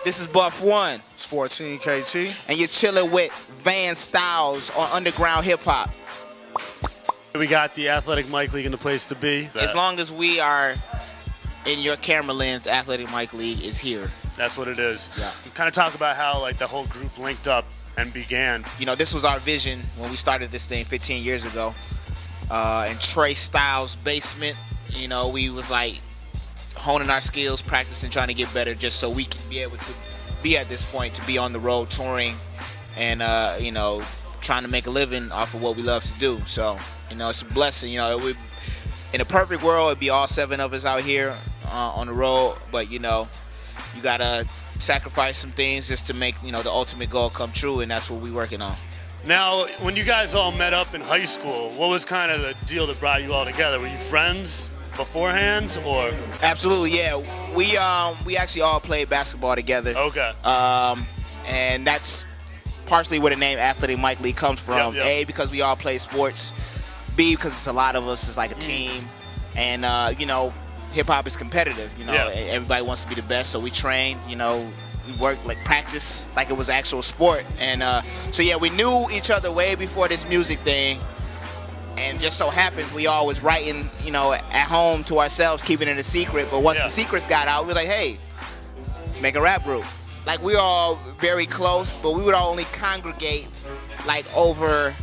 This is Buff1. It's 14 KT. And you're chilling with Van Styles on Underground Hip Hop. We got the Athletic Mike League in the place to be. As long as we are in your camera lens, Athletic Mike League is here. That's what it is. Yeah. Kind of talk about how like the whole group linked up and began. You know, this was our vision when we started this thing 15 years ago. In Trey Styles' basement, you know, we was like honing our skills, practicing, trying to get better just so we can be able to be at this point, to be on the road touring and, you know, trying to make a living off of what we love to do. So, you know, it's a blessing. You know, in a perfect world, it'd be all 7 of us out here on the road. But, you know, you got to sacrifice some things just to make, you know, the ultimate goal come true, and that's what we're working on. Now, when you guys all met up in high school, what was kind of the deal that brought you all together? Were you friends beforehand, or? Absolutely, yeah. We actually all played basketball together. Okay. And that's partially where the name Athletic Mike League comes from. Yep. A, because we all play sports. B, because it's a lot of us. It's like a team. And, you know, hip-hop is competitive. You know, everybody wants to be the best, so we train, you know. We worked, like, practice like it was actual sport. And so, yeah, we knew each other way before this music thing. And just so happens we all was writing, you know, at home to ourselves, keeping it a secret. But once the secrets got out, we were like, hey, let's make a rap group. Like, we were all very close, but we would only congregate, like, over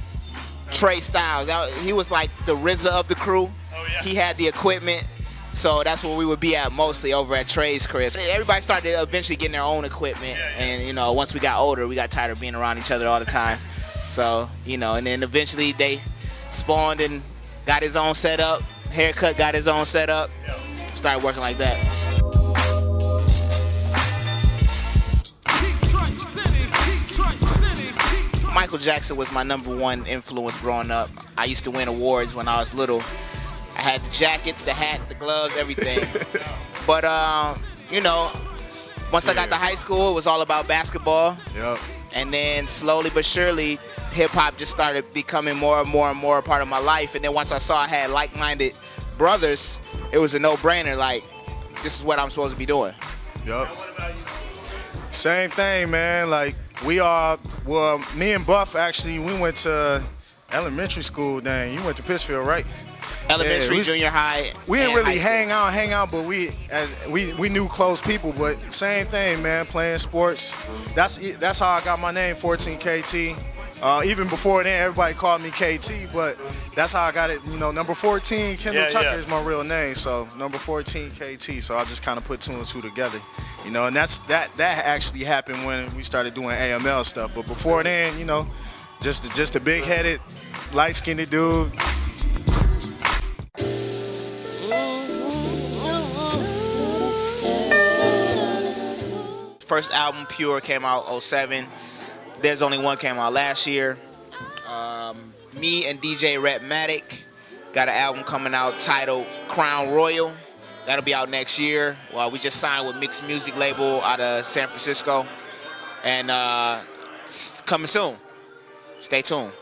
Trey Styles. He was like the RZA of the crew. Oh, yeah. He had the equipment. So that's where we would be at mostly, over at Trey's crib. Everybody started eventually getting their own equipment. And, you know, once we got older, we got tired of being around each other all the time. So, you know, and then eventually they spawned and got his own setup. Haircut got his own setup. Started working like that. Michael Jackson was my #1 influence growing up. I used to win awards when I was little. I had the jackets, the hats, the gloves, everything. But, you know, once I got to high school, it was all about basketball. Yep. And then slowly but surely, hip-hop just started becoming more and more and more a part of my life. And then once I saw I had like-minded brothers, it was a no-brainer. Like, this is what I'm supposed to be doing. Yep. Same thing, man. Like, well, me and Buff, actually, we went to elementary school. Dang, you went to Pittsfield, right? Elementary, junior high. We didn't really hang out, but we knew close people. But same thing, man. Playing sports. That's how I got my name, 14 KT. Even before then, everybody called me KT, but that's how I got it. You know, number 14, Kendall Tucker is my real name, so number 14 KT. So I just kind of put 2 and 2 together. You know, and that actually happened when we started doing AML stuff. But before then, you know, just a big-headed, light-skinned dude. First album, Pure, came out 2007. There's Only One came out last year. Me and DJ Rapmatic got an album coming out titled Crown Royal. That'll be out next year. Well, we just signed with Mixed Music label out of San Francisco. And it's coming soon. Stay tuned.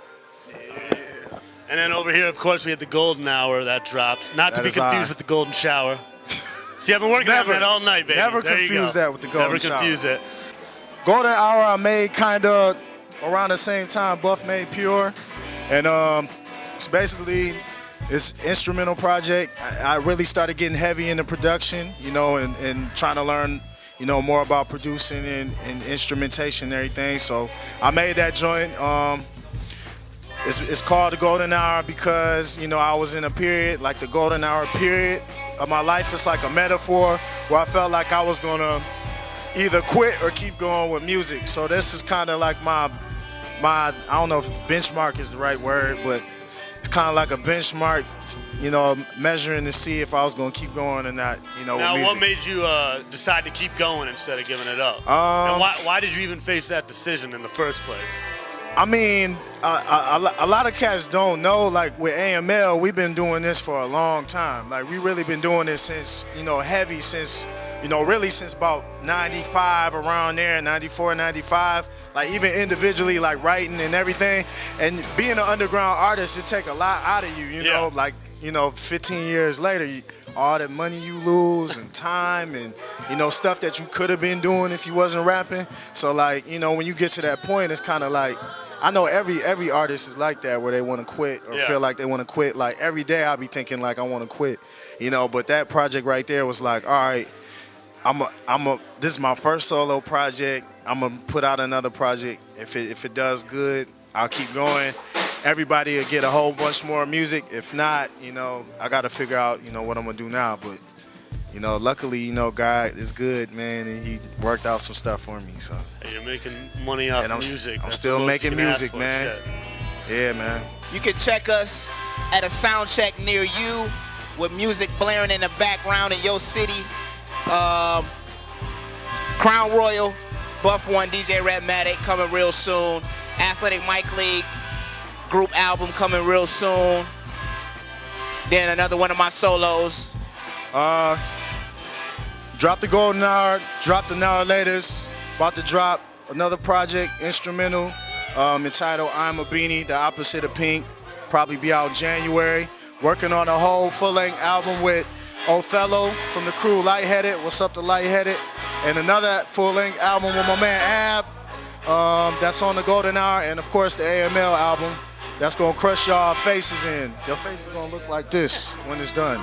And then over here, of course, we had the Golden Hour that dropped. Not to be confused with the Golden Shower. See, I've been working on that all night, baby. Never confuse that with the Golden Shower. Never confuse it. Golden Hour I made kind of around the same time Buff made Pure. And it's basically this instrumental project. I really started getting heavy into production, you know, and trying to learn, you know, more about producing and instrumentation and everything. So I made that joint. It's called the Golden Hour because, you know, I was in a period, like the Golden Hour period of my life. It's like a metaphor where I felt like I was gonna either quit or keep going with music. So this is kind of like my I don't know if benchmark is the right word, but it's kind of like a benchmark, you know, measuring to see if I was gonna keep going or not, you know. Now, with music. what made you decide to keep going instead of giving it up? And why did you even face that decision in the first place? I mean, a lot of cats don't know, like with AML, we've been doing this for a long time. Like, we really been doing this since, you know, heavy since, you know, really since about 95, around there, 94, 95. Like, even individually, like writing and everything. And being an underground artist, it take a lot out of you, you know, like, you know, 15 years later, all the money you lose and time and, you know, stuff that you could have been doing if you wasn't rapping. So, like, you know, when you get to that point, it's kind of like, I know every artist is like that where they want to quit or feel like they want to quit. Like, every day I'll be thinking, like, I want to quit, you know. But that project right there was like, all right, this is my first solo project. I'm going to put out another project. If it does good, I'll keep going. Everybody will get a whole bunch more music. If not, you know, I got to figure out, you know, what I'm going to do now. But, you know, luckily, you know, God is good, man, and he worked out some stuff for me. So. Hey, you're making money off music. I'm still making music, man. Yeah, man. You can check us at a sound check near you with music blaring in the background in your city. Crown Royal, Buff1, DJ Rapmatic coming real soon. Athletic Mike League group album coming real soon. Then another one of my solos. Drop the Golden Hour, drop the Now or Latest. About to drop another project, instrumental, entitled I'm a Beanie, the opposite of pink. Probably be out in January. Working on a whole full-length album with Othello from the crew Lightheaded. What's up to Lightheaded? And another full-length album with my man Ab. That's on the Golden Hour. And of course the AML album. That's gonna crush y'all faces in. Your face is gonna look like this when it's done.